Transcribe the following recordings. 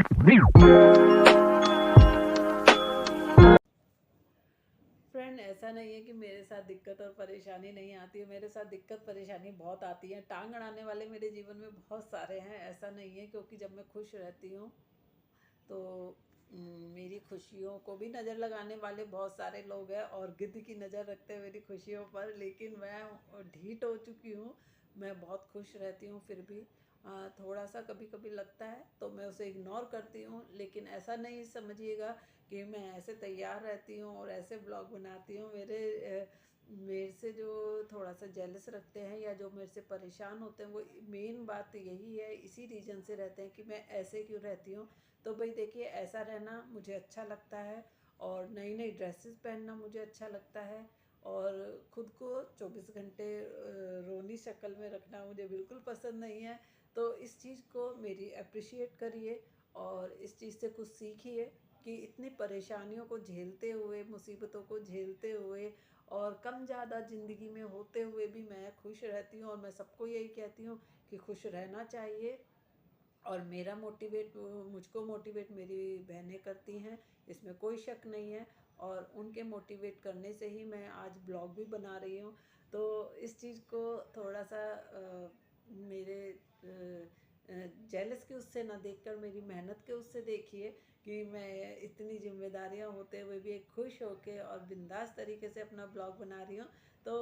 Friend, ऐसा नहीं है कि मेरे साथ दिक्कत और परेशानी नहीं आती है। मेरे साथ दिक्कत परेशानी बहुत आती है। टांग अड़ाने वाले मेरे जीवन में बहुत सारे हैं, ऐसा नहीं है। क्योंकि जब मैं खुश रहती हूँ तो मेरी खुशियों को भी नज़र लगाने वाले बहुत सारे लोग हैं और गिद्ध की नज़र रखते हैं मेरी खुशियों पर। लेकिन मैं ढीठ हो चुकी हूँ। मैं बहुत खुश रहती हूँ फिर भी थोड़ा सा कभी कभी लगता है तो मैं उसे इग्नोर करती हूँ। लेकिन ऐसा नहीं समझिएगा कि मैं ऐसे तैयार रहती हूँ और ऐसे ब्लॉग बनाती हूँ। मेरे से जो थोड़ा सा जेलस रखते हैं या जो मेरे से परेशान होते हैं, वो मेन बात यही है, इसी रीज़न से रहते हैं कि मैं ऐसे क्यों रहती हूँ। तो भाई देखिए, ऐसा रहना मुझे अच्छा लगता है और नई नई ड्रेसेस पहनना मुझे अच्छा लगता है और ख़ुद को 24 घंटे रोनी शक्ल में रखना मुझे बिल्कुल पसंद नहीं है। तो इस चीज़ को मेरी अप्रिशिएट करिए और इस चीज़ से कुछ सीखिए कि इतनी परेशानियों को झेलते हुए, मुसीबतों को झेलते हुए और कम ज़्यादा ज़िंदगी में होते हुए भी मैं खुश रहती हूँ। और मैं सबको यही कहती हूँ कि खुश रहना चाहिए। और मुझको मोटिवेट मेरी बहनें करती हैं, इसमें कोई शक नहीं है। और उनके मोटिवेट करने से ही मैं आज ब्लॉग भी बना रही हूँ। तो इस चीज़ को थोड़ा सा मेरे जेलस के उससे ना देखकर मेरी मेहनत के उससे देखिए कि मैं इतनी जिम्मेदारियां होते हुए भी एक खुश होके और बिंदास तरीके से अपना ब्लॉग बना रही हूँ। तो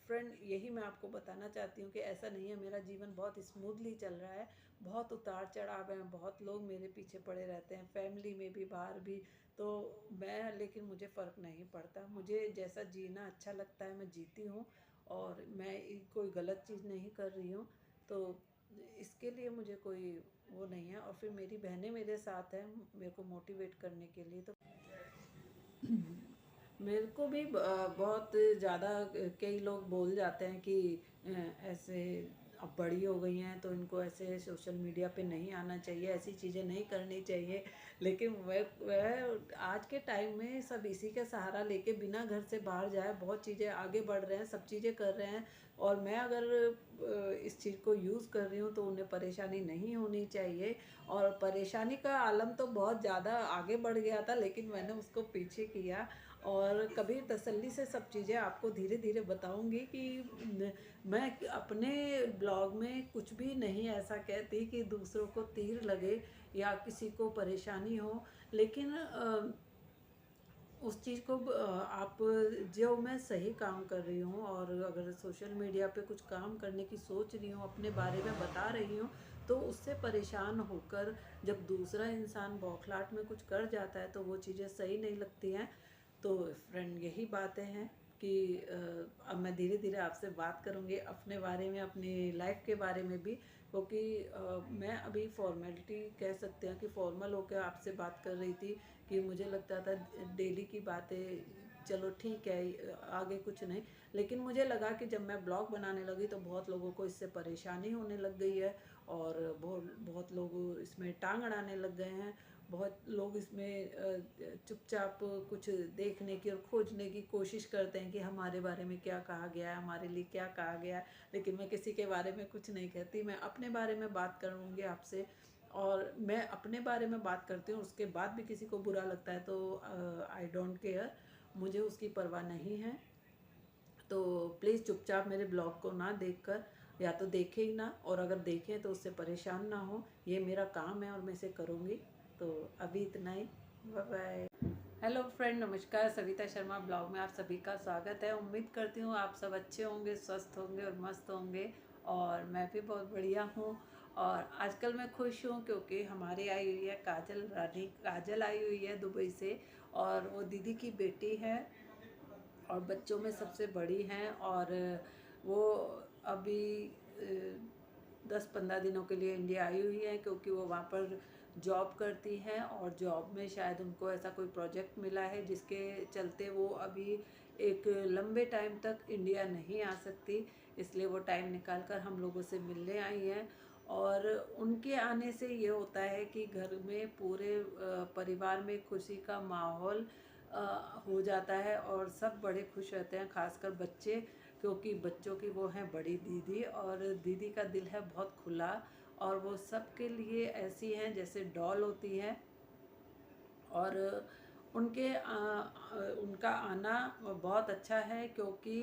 फ्रेंड, यही मैं आपको बताना चाहती हूँ कि ऐसा नहीं है। मेरा जीवन बहुत स्मूथली चल रहा है। बहुत उतार चढ़ाव हैं, बहुत लोग मेरे पीछे पड़े रहते हैं, फैमिली में भी, बाहर भी। तो लेकिन मुझे फ़र्क नहीं पड़ता। मुझे जैसा जीना अच्छा लगता है मैं जीती हूँ और मैं कोई गलत चीज़ नहीं कर रही हूँ। तो इसके लिए मुझे कोई वो नहीं है। और फिर मेरी बहनें मेरे साथ हैं मेरे को मोटिवेट करने के लिए। तो मेरे को भी बहुत ज़्यादा कई लोग बोल जाते हैं कि ऐसे अब बड़ी हो गई हैं तो इनको ऐसे सोशल मीडिया पे नहीं आना चाहिए, ऐसी चीज़ें नहीं करनी चाहिए। लेकिन वह आज के टाइम में सब इसी का सहारा लेके बिना घर से बाहर जाए बहुत चीज़ें आगे बढ़ रहे हैं, सब चीज़ें कर रहे हैं। और मैं अगर इस चीज़ को यूज़ कर रही हूँ तो उन्हें परेशानी नहीं होनी चाहिए। और परेशानी का आलम तो बहुत ज़्यादा आगे बढ़ गया था, लेकिन मैंने उसको पीछे किया। और कभी तसल्ली से सब चीज़ें आपको धीरे धीरे बताऊंगी कि मैं अपने ब्लॉग में कुछ भी नहीं ऐसा कहती कि दूसरों को तीर लगे या किसी को परेशानी हो। लेकिन उस चीज़ को आप जो मैं सही काम कर रही हूँ और अगर सोशल मीडिया पे कुछ काम करने की सोच रही हूँ, अपने बारे में बता रही हूँ, तो उससे परेशान होकर जब दूसरा इंसान बौखलाहट में कुछ कर जाता है तो वो चीज़ें सही नहीं लगती हैं। तो फ्रेंड, यही बातें हैं कि अब मैं धीरे धीरे आपसे बात करूँगी अपने बारे में, अपनी लाइफ के बारे में भी। क्योंकि मैं अभी फॉर्मेलिटी कह सकते हैं कि फॉर्मल होकर आपसे बात कर रही थी कि मुझे लगता था डेली की बातें, चलो ठीक है, आगे कुछ नहीं। लेकिन मुझे लगा कि जब मैं ब्लॉग बनाने लगी तो बहुत लोगों को इससे परेशानी होने लग गई है और बहुत बहुत लोग इसमें टांग अड़ाने लग गए हैं। बहुत लोग इसमें चुपचाप कुछ देखने की और खोजने की कोशिश करते हैं कि हमारे बारे में क्या कहा गया है, हमारे लिए क्या कहा गया है। लेकिन मैं किसी के बारे में कुछ नहीं कहती, मैं अपने बारे में बात करूँगी आपसे। और मैं अपने बारे में बात करती हूँ, उसके बाद भी किसी को बुरा लगता है तो आई डोंट केयर, मुझे उसकी परवाह नहीं है। तो प्लीज़ चुपचाप मेरे ब्लॉग को ना देखकर, या तो देखें ही ना, और अगर देखें तो उससे परेशान ना हो। ये मेरा काम है और मैं इसे करूँगी। तो अभी इतना ही। Bye bye. हेलो फ्रेंड, नमस्कार। सविता शर्मा ब्लॉग में आप सभी का स्वागत है। उम्मीद करती हूँ आप सब अच्छे होंगे, स्वस्थ होंगे और मस्त होंगे। और मैं भी बहुत बढ़िया हूँ। और आजकल मैं खुश हूँ क्योंकि हमारी आई हुई है काजल रानी। काजल आई हुई है दुबई से और वो दीदी की बेटी है और बच्चों में सबसे बड़ी हैं। और वो अभी 10-15 दिनों के लिए इंडिया आई हुई है क्योंकि वो वहाँ पर जॉब करती हैं और जॉब में शायद उनको ऐसा कोई प्रोजेक्ट मिला है जिसके चलते वो अभी एक लंबे टाइम तक इंडिया नहीं आ सकती। इसलिए वो टाइम निकाल कर हम लोगों से मिलने आई हैं। और उनके आने से ये होता है कि घर में पूरे परिवार में खुशी का माहौल हो जाता है और सब बड़े खुश रहते हैं, खासकर बच्चे। क्योंकि बच्चों की वो हैं बड़ी दीदी और दीदी का दिल है बहुत खुला और वो सबके लिए ऐसी हैं जैसे डॉल होती है। और उनका आना बहुत अच्छा है, क्योंकि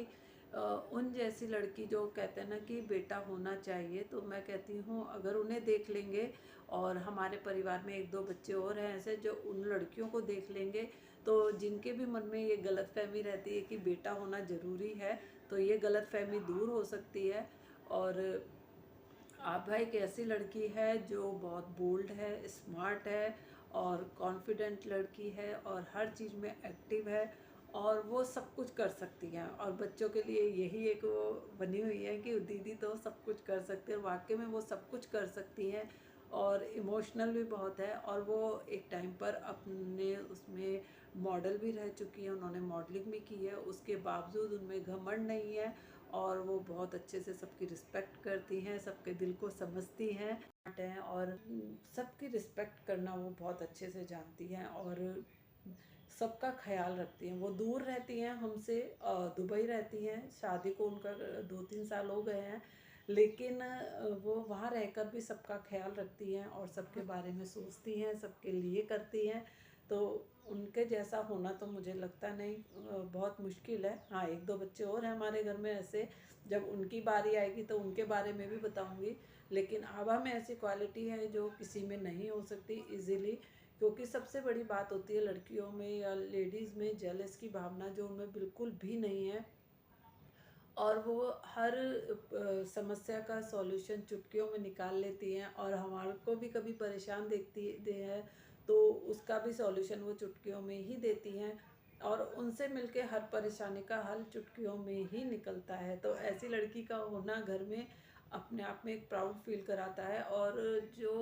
उन जैसी लड़की जो कहते हैं ना कि बेटा होना चाहिए, तो मैं कहती हूँ अगर उन्हें देख लेंगे और हमारे परिवार में एक दो बच्चे और हैं ऐसे जो उन लड़कियों को देख लेंगे, तो जिनके भी मन में ये गलतफहमी रहती है कि बेटा होना ज़रूरी है, तो ये गलतफहमी दूर हो सकती है। और आभा एक ऐसी लड़की है जो बहुत बोल्ड है, स्मार्ट है और कॉन्फिडेंट लड़की है और हर चीज़ में एक्टिव है, और वो सब कुछ कर सकती हैं। और बच्चों के लिए यही एक वो बनी हुई है कि दीदी तो सब कुछ कर सकते हैं, वाकई में वो सब कुछ कर सकती हैं। और इमोशनल भी बहुत है, और वो एक टाइम पर अपने उसमें मॉडल भी रह चुकी हैं, उन्होंने मॉडलिंग भी की है, उसके बावजूद उनमें घमंड नहीं है, और वो बहुत अच्छे से सबकी रिस्पेक्ट करती हैं, सबके दिल को समझती हैं और सबकी रिस्पेक्ट करना वो बहुत अच्छे से जानती हैं, और सबका ख्याल रखती हैं। वो दूर रहती हैं हमसे, दुबई रहती हैं, शादी को उनका 2-3 साल हो गए हैं, लेकिन वो वहाँ रहकर भी सबका ख्याल रखती हैं और सबके बारे में सोचती हैं, सबके लिए करती हैं। तो उनके जैसा होना तो मुझे लगता नहीं, बहुत मुश्किल है। हाँ, एक दो बच्चे और हैं हमारे घर में ऐसे, जब उनकी बारी आएगी तो उनके बारे में भी बताऊंगी। लेकिन आभा में ऐसी क्वालिटी है जो किसी में नहीं हो सकती इजीली, क्योंकि सबसे बड़ी बात होती है लड़कियों में या लेडीज़ में जेलस की भावना, जो उनमें बिल्कुल भी नहीं है। और वो हर समस्या का सॉल्यूशन चुटकियों में निकाल लेती हैं, और हमारे को भी कभी परेशान देखती दे है तो उसका भी सॉल्यूशन वो चुटकियों में ही देती हैं, और उनसे मिलके हर परेशानी का हल चुटकियों में ही निकलता है। तो ऐसी लड़की का होना घर में अपने आप में एक प्राउड फील कराता है। और जो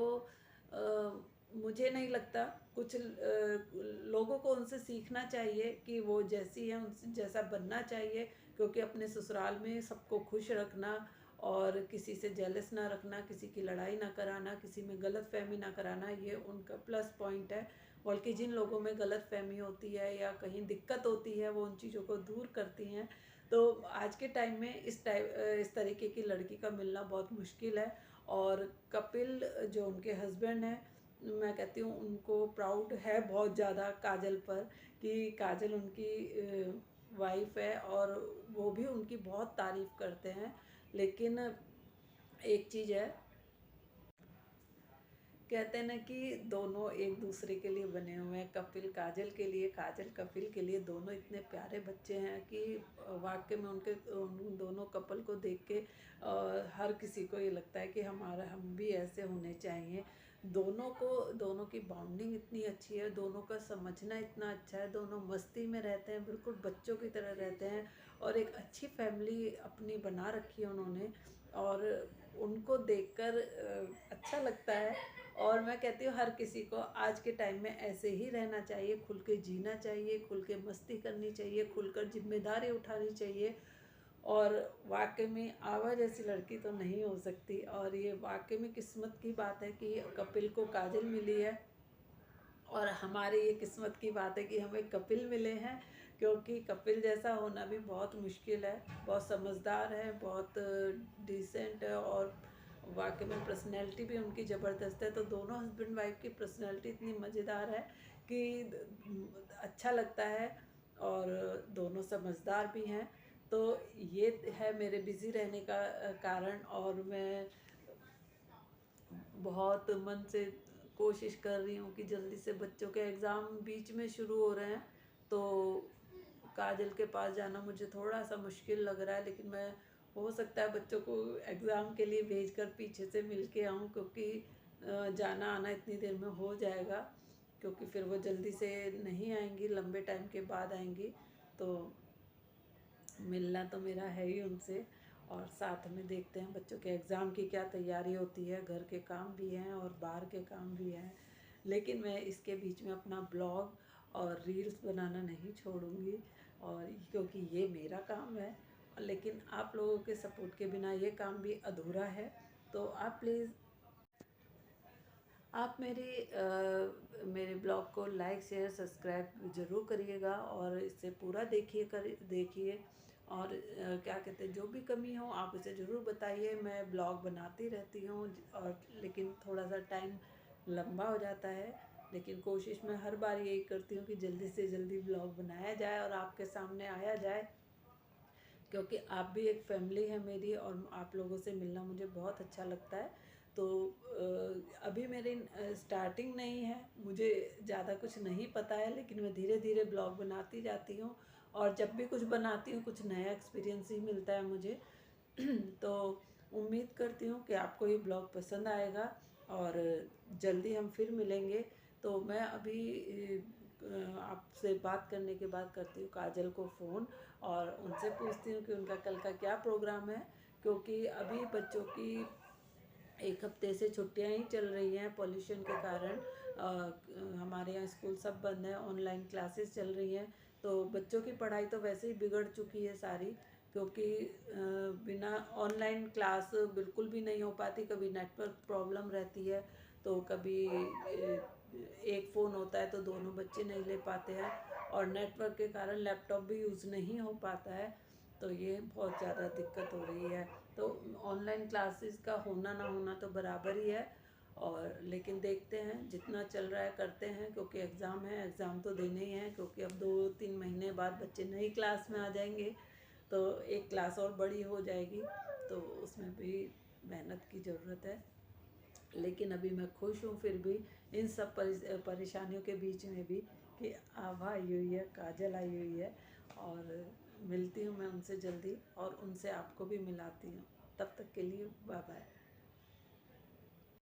मुझे नहीं लगता, कुछ लोगों को उनसे सीखना चाहिए कि वो जैसी है उनसे जैसा बनना चाहिए, क्योंकि अपने ससुराल में सबको खुश रखना और किसी से जेलस ना रखना, किसी की लड़ाई ना कराना, किसी में गलत फहमी ना कराना, ये उनका प्लस पॉइंट है। बल्कि जिन लोगों में गलत फहमी होती है या कहीं दिक्कत होती है, वो उन चीज़ों को दूर करती हैं। तो आज के टाइम में इस तरीके की लड़की का मिलना बहुत मुश्किल है। और कपिल जो उनके हस्बैंड हैं, मैं कहती हूँ उनको प्राउड है बहुत ज़्यादा काजल पर, कि काजल उनकी वाइफ है, और वो भी उनकी बहुत तारीफ़ करते हैं। लेकिन एक चीज़ है, कहते हैं ना कि दोनों एक दूसरे के लिए बने हुए हैं, कपिल काजल के लिए, काजल कपिल के लिए। दोनों इतने प्यारे बच्चे हैं कि वाकई में उन दोनों कपल को देख के हर किसी को ये लगता है कि हम भी ऐसे होने चाहिए। दोनों की बॉन्डिंग इतनी अच्छी है, दोनों का समझना इतना अच्छा है, दोनों मस्ती में रहते हैं, बिल्कुल बच्चों की तरह रहते हैं, और एक अच्छी फैमिली अपनी बना रखी है उन्होंने। और उनको देखकर अच्छा लगता है। और मैं कहती हूँ हर किसी को आज के टाइम में ऐसे ही रहना चाहिए, खुल के जीना चाहिए, खुल के मस्ती करनी चाहिए, खुलकर जिम्मेदारी उठानी चाहिए। और वाकई में आभा जैसी लड़की तो नहीं हो सकती, और ये वाकई में किस्मत की बात है कि कपिल को काजल मिली है, और हमारी ये किस्मत की बात है कि हमें कपिल मिले हैं, क्योंकि कपिल जैसा होना भी बहुत मुश्किल है। बहुत समझदार है, बहुत डिसेंट है, और वाकई में पर्सनैलिटी भी उनकी ज़बरदस्त है। तो दोनों हस्बैंड वाइफ की पर्सनैलिटी इतनी मज़ेदार है कि अच्छा लगता है, और दोनों समझदार भी हैं। तो ये है मेरे बिज़ी रहने का कारण। और मैं बहुत मन से कोशिश कर रही हूँ कि जल्दी से बच्चों के एग्ज़ाम बीच में शुरू हो रहे हैं, तो काजल के पास जाना मुझे थोड़ा सा मुश्किल लग रहा है, लेकिन मैं हो सकता है बच्चों को एग्ज़ाम के लिए भेजकर पीछे से मिल के आऊँ, क्योंकि जाना आना इतनी देर में हो जाएगा, क्योंकि फिर वो जल्दी से नहीं आएंगी, लंबे टाइम के बाद आएंगी। तो मिलना तो मेरा है ही उनसे, और साथ में देखते हैं बच्चों के एग्ज़ाम की क्या तैयारी होती है, घर के काम भी हैं और बाहर के काम भी हैं। लेकिन मैं इसके बीच में अपना ब्लॉग और रील्स बनाना नहीं छोड़ूंगी, और क्योंकि ये मेरा काम है। लेकिन आप लोगों के सपोर्ट के बिना ये काम भी अधूरा है। तो आप प्लीज़ आप मेरे ब्लॉग को लाइक शेयर सब्सक्राइब ज़रूर करिएगा, और इसे पूरा देखिए। और क्या कहते हैं, जो भी कमी हो आप उसे ज़रूर बताइए। मैं ब्लॉग बनाती रहती हूँ और लेकिन थोड़ा सा टाइम लंबा हो जाता है, लेकिन कोशिश मैं हर बार यही करती हूँ कि जल्दी से जल्दी ब्लॉग बनाया जाए और आपके सामने आया जाए, क्योंकि आप भी एक फैमिली है मेरी और आप लोगों से मिलना मुझे बहुत अच्छा लगता है। तो अभी मेरी स्टार्टिंग नहीं है, मुझे ज़्यादा कुछ नहीं पता है, लेकिन मैं धीरे धीरे ब्लॉग बनाती जाती हूँ और जब भी कुछ बनाती हूँ कुछ नया एक्सपीरियंस ही मिलता है मुझे। तो उम्मीद करती हूँ कि आपको ये ब्लॉग पसंद आएगा और जल्दी हम फिर मिलेंगे। तो मैं अभी आपसे बात करने के बाद करती हूँ काजल को फ़ोन और उनसे पूछती हूँ कि उनका कल का क्या प्रोग्राम है, क्योंकि अभी बच्चों की एक हफ्ते से छुट्टियां ही चल रही हैं पॉल्यूशन के कारण। हमारे यहाँ स्कूल सब बंद है, ऑनलाइन क्लासेस चल रही हैं। तो बच्चों की पढ़ाई तो वैसे ही बिगड़ चुकी है सारी, क्योंकि बिना ऑनलाइन क्लास बिल्कुल भी नहीं हो पाती। कभी नेटवर्क प्रॉब्लम रहती है, तो कभी एक फ़ोन होता है तो दोनों बच्चे नहीं ले पाते हैं, और नेटवर्क के कारण लैपटॉप भी यूज़ नहीं हो पाता है। तो ये बहुत ज़्यादा दिक्कत हो रही है। तो ऑनलाइन क्लासेस का होना ना होना तो बराबर ही है, और लेकिन देखते हैं जितना चल रहा है करते हैं, क्योंकि एग्ज़ाम है, एग्ज़ाम तो देने ही हैं, क्योंकि अब 2-3 महीने बाद बच्चे नई क्लास में आ जाएंगे, तो एक क्लास और बड़ी हो जाएगी, तो उसमें भी मेहनत की ज़रूरत है। लेकिन अभी मैं खुश हूँ फिर भी इन सब परेशानियों के बीच में भी, कि आभा आई हुई है, काजल आई हुई है, और मिलती हूँ मैं उनसे जल्दी और उनसे आपको भी मिलाती हूँ। तब तक के लिए बाय बाय।